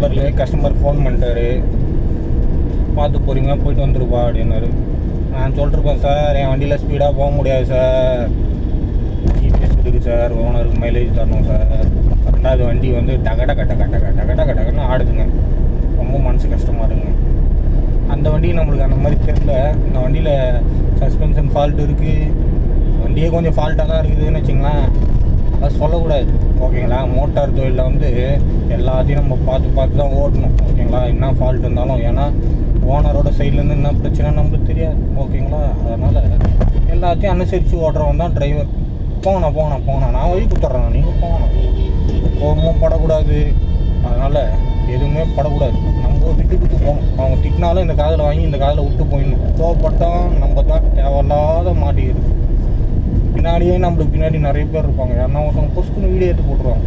நம்பர்லேயே customer phone பண்ணிட்டாரு, பார்த்து போகிறீங்க போயிட்டு வந்துருப்பா அப்படின்னாரு. நான் சொல்லிட்டுருப்பேன், சார் என் வண்டியில் ஸ்பீடாக போக முடியாது சார், ஜிபிஎஸ் இருக்குது சார், ஓனருக்கு மைலேஜ் தரணும் சார். ரெண்டாவது வண்டி வந்து டகடன்னு ஆடுதுங்க, ரொம்ப மனசு கஷ்டமாக இருக்குங்க. அந்த வண்டி நம்மளுக்கு அந்த மாதிரி தெரியல. இந்த வண்டியில் சஸ்பென்ஷன் ஃபால்ட் இருக்குது, வண்டியே கொஞ்சம் ஃபால்ட்டாக தான் இருக்குதுன்னு வச்சுங்களேன். அதை சொல்லக்கூடாது ஓகேங்களா. மோட்டார் தொழிலில் வந்து எல்லாத்தையும் நம்ம பார்த்து தான் ஓட்டணும் ஓகேங்களா, என்ன ஃபால்ட் இருந்தாலும். ஏன்னா ஓனரோட சைட்லேருந்து என்ன பிரச்சனை நம்மளுக்கு தெரியாது ஓகேங்களா. அதனால் எல்லாத்தையும் அனுசரித்து ஓட்டுறவன் தான் டிரைவர். போங்கண்ணா நான் வழி கொடுத்துட்றேன், நீங்கள் போங்கண்ணா. கோபமும் படக்கூடாது, அதனால் எதுவுமே படக்கூடாது. நம்ம விட்டு போகணும். அவங்க திட்டினாலும் இந்த காதில் வாங்கி இந்த காதில் விட்டு போயிடணும். கோவப்பட்டால் நம்ம தான் தேவையில்லாத மாட்டிக்கிறது. பின்னாடியே நம்மளுக்கு பின்னாடி நிறைய பேர் இருப்பாங்க. யாருன்னா ஒருத்தவங்க பொசுக்குன்னு வீடியோ எடுத்து போட்டுருவாங்க.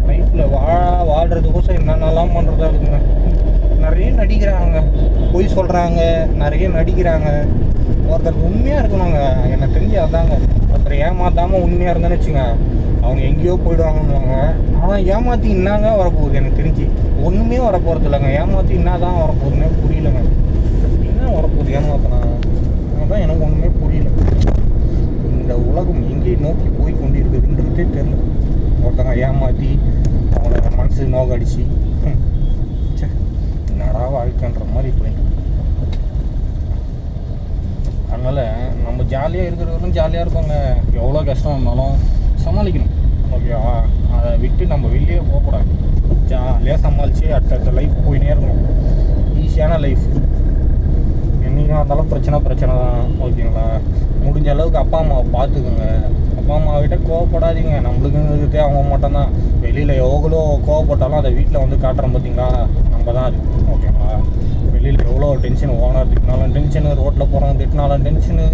லைஃப்பில் வாழ்கிறதுக்கோசம் என்னென்னலாம் பண்ணுறதா இருக்குங்க. நிறைய நடிக்கிறாங்க, பொய் சொல்கிறாங்க, நிறைய நடிக்கிறாங்க. ஒருத்தருக்கு உண்மையாக இருக்கணுங்க. எனக்கு தெரிஞ்சு அதாங்க, ஒருத்தர் ஏமாத்தாமல் உண்மையாக இருந்தேன்னு வச்சுங்க, அவங்க எங்கேயோ போயிடுவாங்கன்னுவாங்க. ஆனால் ஏமாற்றி என்னங்க வரப்போகுது, எனக்கு தெரிஞ்சு ஒன்றுமே வரப்போகிறது இல்லைங்க. ஏமாற்றி என்ன தான் வரப்போகுதுன்னே புரியலைங்க. என்ன வரப்போகுது ஏமாத்தினா, அதுதான் எனக்கு ஒன்றுமே புரியல. இந்த உலகம் எங்கேயும் நோக்கி போய் கொண்டு இருக்குதுன்றதே தெரியல. ஒருத்தங்க ஏமாற்றி அவங்களோட மனசு நோக்கடிச்சு என்னடா வாழ்க்கைன்ற மாதிரி போயிட்டு. அதனால் நம்ம ஜாலியாக இருக்கிறவரும் ஜாலியாக இருப்பாங்க. எவ்வளோ கஷ்டம் இருந்தாலும் சமாளிக்கணும் ஓகேவா. அதை விட்டு நம்ம வெளியே போகக்கூடாது. ஜாலியாக சமாளித்து அடுத்த லைஃப் போயினே இருக்கணும். ஈஸியான லைஃப். என்றைக்கும் இருந்தாலும் பிரச்சனை தான் ஓகேங்களா. முடிஞ்ச அளவுக்கு அப்பா அம்மாவை பார்த்துக்குங்க. அப்பா அம்மாவிட்ட கோவப்படாதீங்க. நம்மளுக்கு இருக்கிறதே அவங்க மட்டும்தான். வெளியில் எவ்வளோ கோவப்பட்டாலும் அதை வீட்டில் வந்து காட்டுறோம் பார்த்தீங்களா, நம்ம தான் அது ஓகேங்களா. வெளியில் எவ்வளோ டென்ஷன், ஓனர் திட்டினாலும் டென்ஷனு, ரோட்டில் போகிறவங்க திட்டினாலும் டென்ஷனு,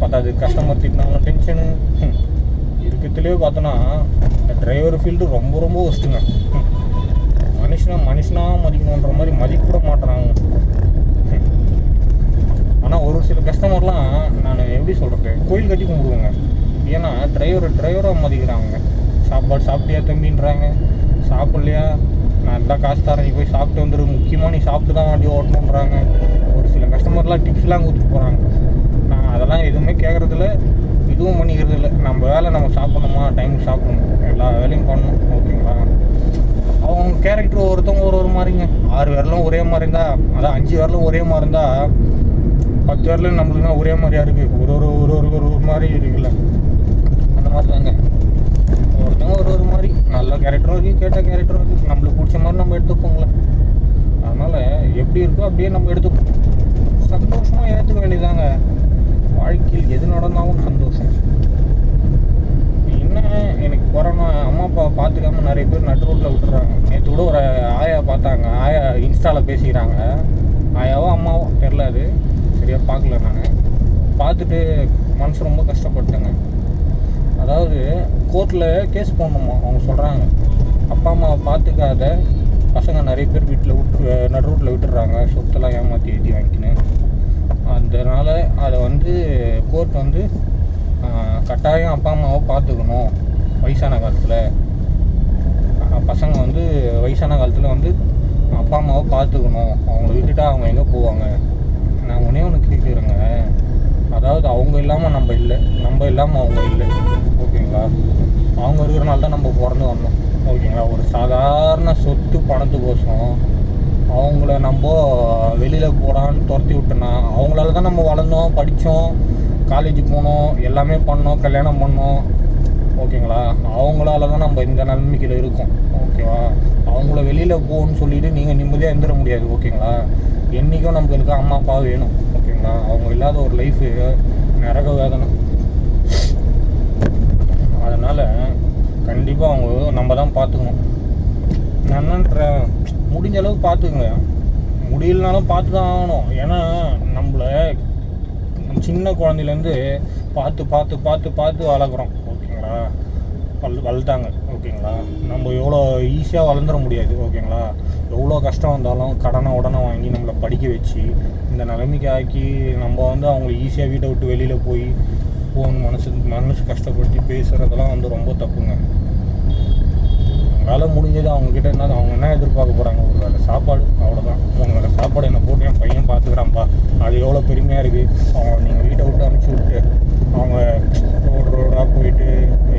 பத்தாது கஸ்டமர் திட்டினாலும் டென்ஷனு. இருக்கிறதுலேயே பார்த்தோன்னா இந்த டிரைவர் ஃபீல்டு ரொம்ப ஒஸ்ட்டுங்க. மனுஷனாக மதிக்கணுன்ற மாதிரி மதிக்க கூட மாட்டுறாங்க. ஆனால் ஒரு சில கஸ்டமர்லாம் நான் எப்படி சொல்கிறது, கோயில் கட்டி கும்பிடுவேங்க. ஏன்னா டிரைவராக மதிக்கிறாங்க. சாப்பாடு சாப்பிட்டியா தம்பின்றாங்க, சாப்பிட்லையா நான் தான் காசு தரேன், நீ போய் சாப்பிட்டு வந்துடு, முக்கியமாக நீ சாப்பிட்டு தான் வண்டி ஓட்டணுன்றாங்க. ஒரு சில கஸ்டமர்லாம் டிப்ஸ்லாம் கொடுத்துட்டு போகிறாங்க. நான் அதெல்லாம் எதுவுமே கேட்குறதில்ல, இதுவும் பண்ணிக்கிறது இல்லை. நம்ம வேலை நம்ம சாப்பிட்ணுமா, டைமுக்கு சாப்பிடணும், எல்லா வேலையும் பண்ணணும் ஓகேங்களா. அவங்க கேரக்டர் ஒருத்தவங்க ஒரு மாதிரிங்க. 6 விரலும் ஒரே மாதிரி இருந்தால், அதான் 5 விரலும் ஒரே மாதிரி இருந்தால் 10 விரலும் நம்மளுக்குனா ஒரே மாதிரியாக இருக்குது. ஒரு மாதிரி இருக்குல்ல, அந்த மாதிரி தாங்க. ஒருத்தவங்க ஒரு மாதிரி நல்ல கேரக்டரும் இருக்குது, கேட்ட கேரக்டரும் இருக்குது. நம்மளுக்கு பிடிச்ச மாதிரி நம்ம எடுத்துப்போங்களேன். அதனால் எப்படி இருக்கோ அப்படியே நம்ம எடுத்துப்போம். சந்தோஷமாக ஏற்றுக்க வேண்டியதாங்க. வாழ்க்கையில் எது நடந்தாலும் சந்தோஷம். என்ன எனக்கு கொரோனா அம்மா அப்பா பார்த்துக்காம நிறைய பேர் நடு ரோட்டில் விட்டுறாங்க. நேற்று கூட ஒரு ஆயா பார்த்தாங்க. ஆயா இன்ஸ்டாவில் பேசிக்கிறாங்க. ஆயாவோ அம்மாவோ தெரில, அது சரியாக பார்க்கல. நான் பார்த்துட்டு மனசு ரொம்ப கஷ்டப்பட்டேங்க. அதாவது கோர்ட்டில் கேஸ் போடணுமா, அவங்க சொல்கிறாங்க அப்பா அம்மாவை பார்த்துக்காத பசங்க நிறைய பேர் வீட்டில் நடு ரோட்டில் விட்டுடுறாங்க, சொத்தெல்லாம் ஏமாற்றி எழுதி வாங்கிக்கின்னு. அதனால் அதை வந்து கோர்ட் வந்து கட்டாயம் அப்பா அம்மாவை பார்த்துக்கணும். வயசான காலத்தில் பசங்க வந்து வயசான காலத்தில் வந்து அப்பா அம்மாவை பார்த்துக்கணும், அவங்கள விட்டுட்டா அவங்க எங்கே போவாங்க. நான் ஒன்று கேட்குறேங்க, அதாவது அவங்க இல்லாமல் நம்ம இல்லை, நம்ம இல்லாமல் அவங்க இல்லை ஓகேங்களா. அவங்க இருக்கிறனால தான் நம்ம பிறந்து வந்தோம் ஓகேங்களா. ஒரு சாதாரண சொத்து பணத்துக்கோசம் அவங்கள நம்ம வெளியில் போடான்னு துரத்தி விட்டோன்னா, அவங்களால தான் நம்ம வளர்ந்தோம், படித்தோம், காலேஜ் போனோம், எல்லாமே பண்ணோம், கல்யாணம் பண்ணோம் ஓகேங்களா. அவங்களால தான் நம்ம இந்த நிலைமைக்கில் இருக்கோம் ஓகேவா. அவங்கள வெளியில் போகணுன்னு சொல்லிவிட்டு நீங்கள் நிம்மதியாக இருந்துட முடியாது ஓகேங்களா. என்றைக்கும் நம்மளுக்கு அம்மா அப்பா வேணும் ஓகேங்களா. அவங்க இல்லாத ஒரு லைஃபு நரக வேதனை. அதனால் கண்டிப்பாக அவங்க நம்ம தான் பார்த்துக்கணும். நான் என்னன்றேன், முடிஞ்ச அளவுக்கு பார்த்துக்குங்க. முடியலனாலும் பார்த்து தான் ஆகணும். ஏன்னா நம்மளை சின்ன குழந்தையிலேருந்து பார்த்து வளர்க்குறோம் ஓகேங்களா. வளர்த்தாங்க ஓகேங்களா. நம்ம எவ்வளோ ஈஸியாக வளர்ந்துட முடியாது ஓகேங்களா. எவ்வளோ கஷ்டம் வந்தாலும் கடனை வாங்கி நம்மளை படிக்க வச்சு இந்த நிலைமைக்கு ஆக்கி நம்ம வந்து அவங்கள ஈஸியாக வீட்டை விட்டு வெளியில் போய் மனசு கஷ்டப்படுத்தி பேசுகிறதெல்லாம் வந்து ரொம்ப தப்புங்க. அவங்களால முடிஞ்சது அவங்கக்கிட்ட என்ன அவங்க என்ன எதிர்பார்க்க போகிறாங்க, ஒரு வேலை சாப்பாடு, அவ்வளோதான். அவங்க வேலை சாப்பாடு என்ன போட்டு என் பையன் பார்த்துக்கிறான்ப்பா, அது எவ்வளோ பெருமையாக இருக்குது. அவங்க நீங்கள் வீட்டை விட்டு அனுப்பிச்சி விட்டு அவங்க ரோடாக போயிட்டு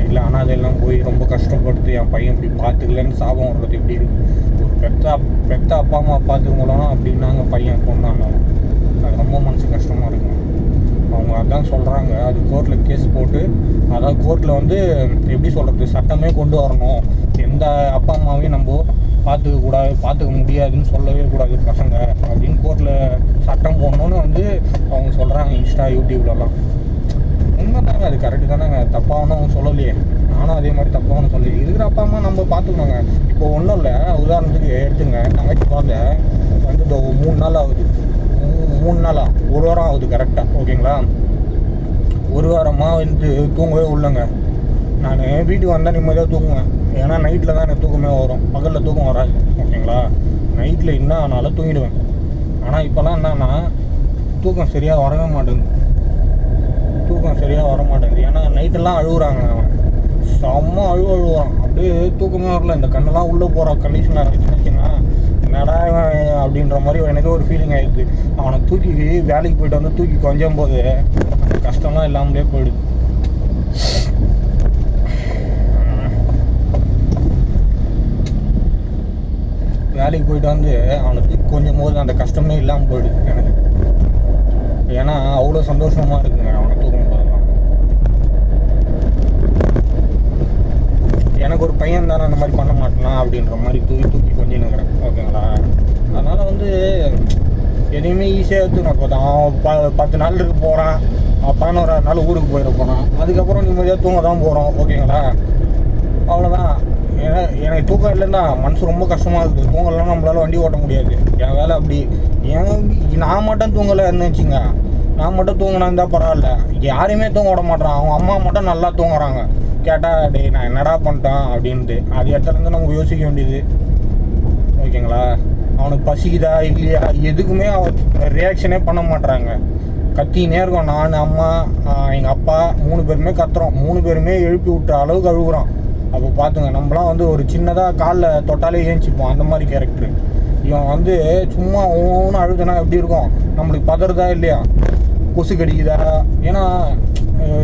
இல்லை அனாதையெல்லாம் போய் ரொம்ப கஷ்டப்பட்டு என் பையன் இப்படி பார்த்துக்கலன்னு சாபம் வர்றது எப்படி இருக்குது. ஒரு பெத்த அப்பா அம்மா பார்த்துக்கணும் அப்படின்னாங்க பையன் பொண்ணாங்க, அது ரொம்ப மனசு கஷ்டமாக இருக்குங்க. அவங்க அதான் சொல்கிறாங்க, அது கோர்ட்டில் கேஸ் போட்டு, அதாவது கோர்ட்டில் வந்து எப்படி சொல்கிறது, சட்டமே கொண்டு வரணும், எந்த அப்பா அம்மாவையும் நம்ம பார்த்துக்க முடியாதுன்னு சொல்லவே கூடாது பசங்க அப்படின்னு கோர்ட்டில் சட்டம் போடணுன்னு வந்து அவங்க சொல்கிறாங்க இன்ஸ்டா யூடியூப்லலாம். உண்மை தாங்க, அது கரெக்டு தானேங்க, தப்பாகணும் அவங்க சொல்லலையே. நானும் அதே மாதிரி தப்பாகணும் சொல்லி இருக்கிற அப்பா அம்மா நம்ம பார்த்துக்கணுங்க. இப்போ ஒன்றும் இல்லை, உதாரணத்துக்கு எடுத்துங்க, தங்கச்சி குழந்தை வந்து 3 நாள் ஆகுது, 3 நாளா 1 வாரம் ஆகுது கரெக்டாக, ஓகேங்களா. 1 வாரமாக வந்து தூங்கவே உள்ளங்க. நான் வீட்டுக்கு வந்தால் நிம்மதியாக தூங்குவேன், ஏன்னா நைட்டில் தான் எனக்கு தூக்கமே வரும், பகலில் தூக்கம் வராது, ஓகேங்களா. நைட்டில் என்ன ஆனாலும் தூங்கிடுவேன். ஆனால் இப்போலாம் என்னன்னா தூக்கம் சரியாக வரவே மாட்டேங்குது, ஏன்னா நைட்டெல்லாம் அழுகுறாங்க, அவன் செம்ம அழுகுறான், அப்படியே தூக்கமே வரல. இந்த கண்ணெல்லாம் உள்ளே போகிற கண்டிஷனில் இருந்துச்சுன்னா என்னடா அப்படின்ற மாதிரி எனக்கு ஒரு ஃபீலிங் ஆகிடுது. அவனை தூக்கி வேலைக்கு போயிட்டு வந்து தூக்கி கொஞ்சம் போது அந்த கஷ்டம்லாம் இல்லாமலே போயிடுது. வேலைக்கு போயிட்டு வந்து அவனை தூக்கி கொஞ்சம் போது அந்த கஷ்டமே இல்லாமல் போயிடுது எனக்கு. ஏன்னா அவ்வளோ சந்தோஷமாக இருக்குங்க அவனை தூக்கும் போதெல்லாம். எனக்கு ஒரு பையன் தானே அந்த மாதிரி பண்ண மாட்டேனா அப்படின்ற மாதிரி தூக்கி கொஞ்சம் நிற்கிறேன், ஓகேங்களா. அதனால் வந்து எதையுமே ஈஸியாக எடுத்துக்கணும். இப்போ அவன் 10 நாள் இருக்க போகிறான், 11 நாள் ஊருக்கு போயிட போகிறான், அதுக்கப்புறம் நிம்மதியாக தூங்க தான் போகிறோம், ஓகேங்களா. அவ்வளோதான். எனக்கு தூக்கம் இல்லைன்னா மனசு ரொம்ப கஷ்டமாக இருக்குது. தூங்கலாம் நம்மளால வண்டி ஓட்ட முடியாது, என் வேலை அப்படி. நான் மட்டும் தூங்கலைன்னு வச்சுங்க, நான் மட்டும் தூங்கினா இருந்தால் பரவாயில்ல, யாரையுமே தூங்க விட மாட்டேறான். அவங்க அம்மா மட்டும் நல்லா தூங்குறாங்க. கேட்டால் டே நான் என்னடா பண்ணிட்டேன் அப்படின்ட்டு அது இடத்துலேருந்து நம்ம யோசிக்க வேண்டியது, ஓகேங்களா. அவனுக்கு பசிக்குதா இல்லையா எதுக்குமே அவன் ரியாக்ஷனே பண்ண மாட்டுறாங்க. கத்தினே இருக்கோம், நான் அம்மா எங்கள் அப்பா 3 பேருமே கத்துறோம், 3 பேருமே எழுப்பி விட்ட அளவுக்கு அழுகுறான். அப்போ பார்த்துங்க, நம்மளாம் வந்து ஒரு சின்னதாக காலில் தொட்டாலே ஏஞ்சிப்போம், அந்த மாதிரி கேரக்டரு. இவன் வந்து சும்மா ஒவ்வொன்று அழுதுனா எப்படி இருக்கும், நம்மளுக்கு பதறதா இல்லையா, கொசு கடிக்குதா, ஏன்னா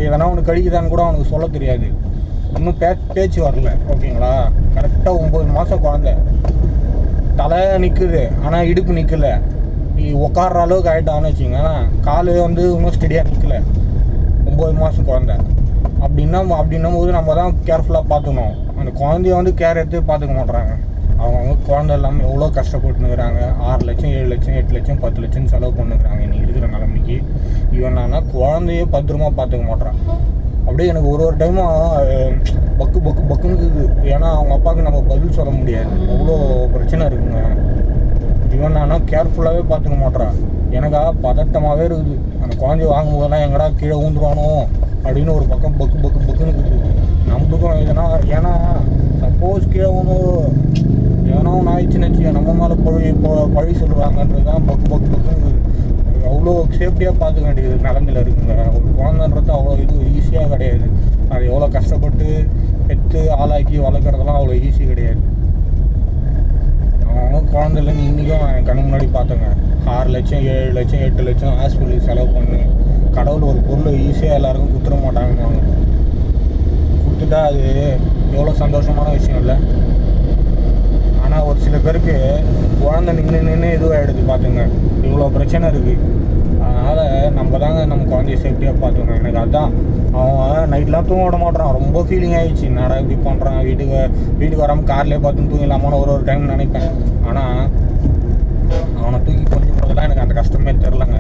எதனா ஒன்று கடிக்குதான்னு கூட அவனுக்கு சொல்ல தெரியாது, இன்னும் பேச்சு வரல, ஓகேங்களா. கரெக்டாக 9 மாதம் குழந்தை, தலை நிற்குது ஆனால் இடுப்பு நிற்கல, உட்கார்ற அளவுக்கு ஆகிட்டான்னு வச்சுங்க. கால் வந்து இன்னும் ஸ்டெடியாக நிற்கல, 9 மாதம் குழந்தை. அப்படின்னும் போது நம்ம தான் கேர்ஃபுல்லாக பார்த்துக்கணும். அந்த குழந்தைய வந்து கேர் எடுத்து பார்த்துக்க மாட்டுறாங்க. அவங்க குழந்தை எல்லாமே எவ்வளோ கஷ்டப்பட்டுனுக்குறாங்க. 6 லட்சம் 7 லட்சம் 8 லட்சம் 10 லட்சம் செலவு பண்ணுறாங்க இன்றைக்கி இருக்கிற நிலைமைக்கு. இவன் நான் குழந்தைய பத்திரமா பார்த்துக்க மாட்டேறான். அப்படியே எனக்கு ஒரு டைமும் பக்குன்னு இருக்குது. ஏன்னா அவங்க அப்பாவுக்கு நம்ம பதில் சொல்ல முடியாது, அவ்வளோ பிரச்சனை இருக்குங்க. இவன் நான் கேர்ஃபுல்லாகவே பார்த்துக்க மாட்டேறான். எனக்கா பதட்டமாகவே இருக்குது. அந்த குழந்தைய வாங்கும்போதெல்லாம் எங்கடா கீழே ஊந்துருவானோ அப்படின்னு ஒரு பக்கம் பக்குன்னு இருக்குது. நம்மளுக்கும் எதனா, ஏன்னா சப்போஸ் கீழே ஒன்று ஏன்னா ஒன்று ஆயிடுச்சுன்னு வச்சு நம்ம மேலே பழி சொல்லுவாங்கன்றது தான் பக்குன்னு அவ்வளோ சேஃப்டியாக பார்த்துக்க வேண்டியது நிலமையில் இருக்குங்க. ஒரு குழந்தைன்றது அவ்வளோ இது ஈஸியாக கிடையாது. அது எவ்வளோ கஷ்டப்பட்டு பெற்று ஆளாக்கி வளர்க்குறதெல்லாம் அவ்வளோ ஈஸி கிடையாது. அவங்க குழந்தைலன்னு இன்றைக்கும் என் கண்ணு முன்னாடி பார்த்தேங்க. 6 லட்சம் 7 லட்சம் 8 லட்சம் ஹாஸ்பிட்டலுக்கு செலவு பண்ணு. கடவுள் ஒரு பொருள் ஈஸியாக எல்லாருக்கும் கொடுத்துட மாட்டாங்கன்னு கொடுத்துட்டா அது எவ்வளோ சந்தோஷமான விஷயம் இல்லை. ஆனால் ஒரு சில பேருக்கு குழந்தை நின்று இதுவாகிடுது பார்த்துங்க, இவ்வளோ பிரச்சனை இருக்குது. அதனால் நம்ம தாங்க நம்ம குழந்தைய சேஃப்டியாக பார்த்துக்கணும். எனக்கு அதுதான், அவன் நைட்லாம் தூங்க விட மாட்டான். ரொம்ப ஃபீலிங் ஆகிடுச்சு, என்னடா இப்படி பண்ணுறான், வீட்டுக்கு வராமல் கார்லேயே பார்த்து தூங்கிடலாமான்னு ஒரு டைம் நினைப்பேன். ஆனால் அவனை தூக்கி கொஞ்சம் போதெல்லாம் எனக்கு அந்த கஷ்டமே தெரிலங்க.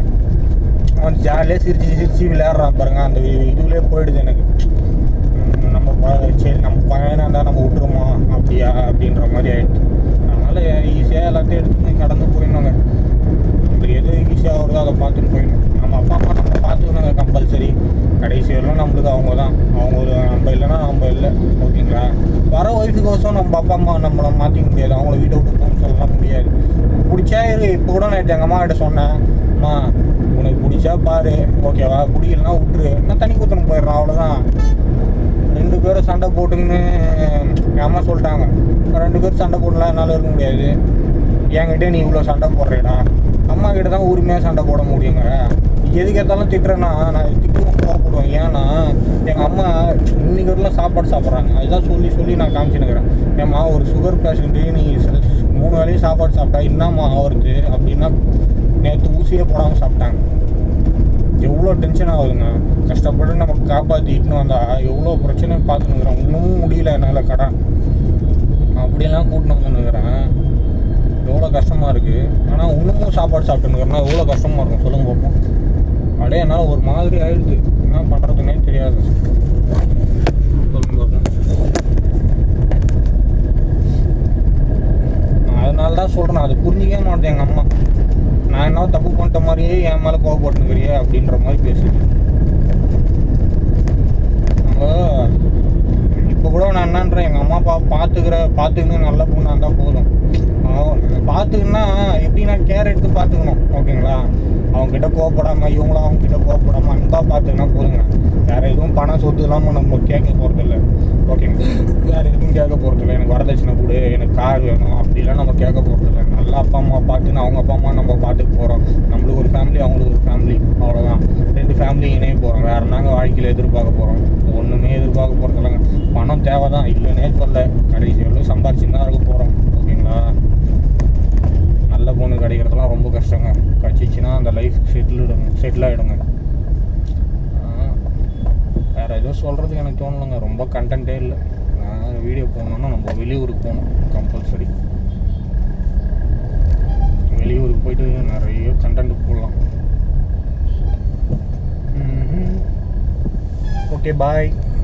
அவன் ஜாலியாக சிரிச்சு விளையாடுறான் பாருங்க, அந்த இதுலேயே போயிடுது எனக்கு. சரி நம்ம பையனாக இருந்தால் நம்ம விட்டுருமா அப்படியா அப்படின்ற மாதிரி ஆகிடுது. அதனால் ஈஸியாக எல்லாத்தையும் எடுத்து கடந்து போயிடணுங்க. நம்மளுக்கு எது ஈஸியாக வருதோ அதை பார்த்துட்டு போயிடணும். நம்ம அப்பா அம்மா நம்ம பார்த்துக்கணுங்க கம்பல்சரி. கடைசி வரலாம் நம்மளுக்கு அவங்க தான், அவங்க ஒரு நம்ம இல்லைன்னா நம்ம இல்லை, ஓகேங்களா. வர வயசுக்கோசம் நம்ம அப்பா அம்மா நம்மளை மாற்றிக்க முடியாது, அவங்கள வீட்டை விட்டு போகணும்னு சொல்லலாம் முடியாது. பிடிச்சா இப்போ கூட நான் எங்கள் அம்மா கிட்ட சொன்னேன், அம்மா உனக்கு பிடிச்சா பாரு, ஓகேவா, பிடிக்கலன்னா விட்டுரு, நான் தனி குத்தணும் போயிடுறேன், அவ்வளோதான். 2 பேரும் சண்டை போட்டுன்னு என் அம்மா சொல்லிட்டாங்க, 2 பேர் சண்டை போடலாம், என்னால் இருக்க முடியாது, என்கிட்ட நீ இவ்வளோ சண்டை போடுறேடா. அம்மா கிட்ட தான் உரிமையாக சண்டை போட முடியுங்க. எதுக்கு எடுத்தாலும் திட்டுறேன்னா நான் திட்டு கோவப்படுவேன். ஏன்னா எங்கள் அம்மா இன்னைக்கு வரலாம் சாப்பாடு சாப்பிட்றாங்க. அதுதான் சொல்லி நான் காமிச்சுன்னுக்கிறேன். ஏம்மா ஒரு சுகர் பேஷண்ட்டு நீ 3 வேளையும் சாப்பாடு சாப்பிட்டா என்னம்மா ஆகுறது அப்படின்னா, நேற்று ஊசியே போடாமல் சாப்பிட்டாங்க. எவ்வளோ டென்ஷன் ஆகுதுங்க. கஷ்டப்பட்டு நம்ம காப்பாற்றிட்டுன்னு வந்தால் எவ்வளோ பிரச்சனை பார்த்துன்னுக்குறேன். இன்னமும் முடியல என்னால் கடன் அப்படியெல்லாம் கூட்டின்னு வந்துன்னுக்கிறேன். எவ்வளோ கஷ்டமாக இருக்குது. ஆனால் இன்னமும் சாப்பாடு சாப்பிட்டுன்னுக்கிறேன்னா எவ்வளோ கஷ்டமாக இருக்கும் சொல்லுங்க பார்ப்போம். அப்படியே என்னால் ஒரு மாதிரி ஆயிடுது. என்ன பண்ணுறதுன்னே தெரியாது. அதனால தான் சொல்கிறேன், அது புரிஞ்சிக்கவே மாட்டேன் எங்கள் அம்மா. நான் என்ன தப்பு பண்ணிட்ட மாதிரியே என் மேலே கோவப்பட்டுக்கிறியே அப்படின்ற மாதிரி பேசுது. நம்ம இப்போ கூட நான் என்னன்றேன், எங்கள் அம்மா பார்த்துக்கின்னு நல்ல பொண்ணாக இருந்தால் போதும். பார்த்துக்குன்னா எப்படின்னா கேர் எடுத்து பார்த்துக்கணும். ஓகேங்களா? அவங்ககிட்ட கோவப்படாமல், இவங்களும் அவங்ககிட்ட கோவப்படாமல் அன்பாக பார்த்துக்கினா போதுங்க. வேறு எதுவும் பணம் சொத்து இல்லாமல் நம்ம கேட்க போகிறதில்ல. ஓகேங்களா? வேறு எதுவும் கேட்க போகிறதில்ல. எனக்கு வரதட்சணை கொடு, எனக்கு கார் வேணும் அப்படிலாம் நம்ம கேட்க போகிறதில்ல. நல்லா அப்பா அம்மா பார்த்துன்னு அவங்க அப்பா அம்மா நம்ம பார்த்துக்க போகிறோம். நம்மளுக்கு ஒரு ஃபேமிலி, அவங்களுக்கு ஒரு ஃபேமிலி, அவ்வளோதான். 2 ஃபேமிலி இணைய போகிறோம். வேறு நாங்கள் வாழ்க்கையில் எதிர்பார்க்க போகிறோம்? ஒன்றுமே எதிர்பார்க்க போகிறதில்லங்க. பணம் தேவை தான், இல்லைன்னே சொல்ல. கடைசி வரலும் சம்பாரிச்சுன்னு தான் இருக்க போகிறோம். ஓகேங்களா? நல்ல பொண்ணு கிடைக்கிறதுலாம் ரொம்ப கஷ்டங்க. கிடச்சிச்சின்னா அந்த லைஃப் செட்டில் ஆகிடுங்க. வேறு எதுவும் சொல்கிறதுக்கு எனக்கு தோணலைங்க. ரொம்ப கண்டென்ட்டே இல்லை. நான் வீடியோ போகணுன்னா நம்ம வெளியூருக்கு போகணும் கம்பல்சரி. வெளியூருக்கு போயிட்டு நிறைய கண்டென்ட் போடலாம். ஓகே, பாய்.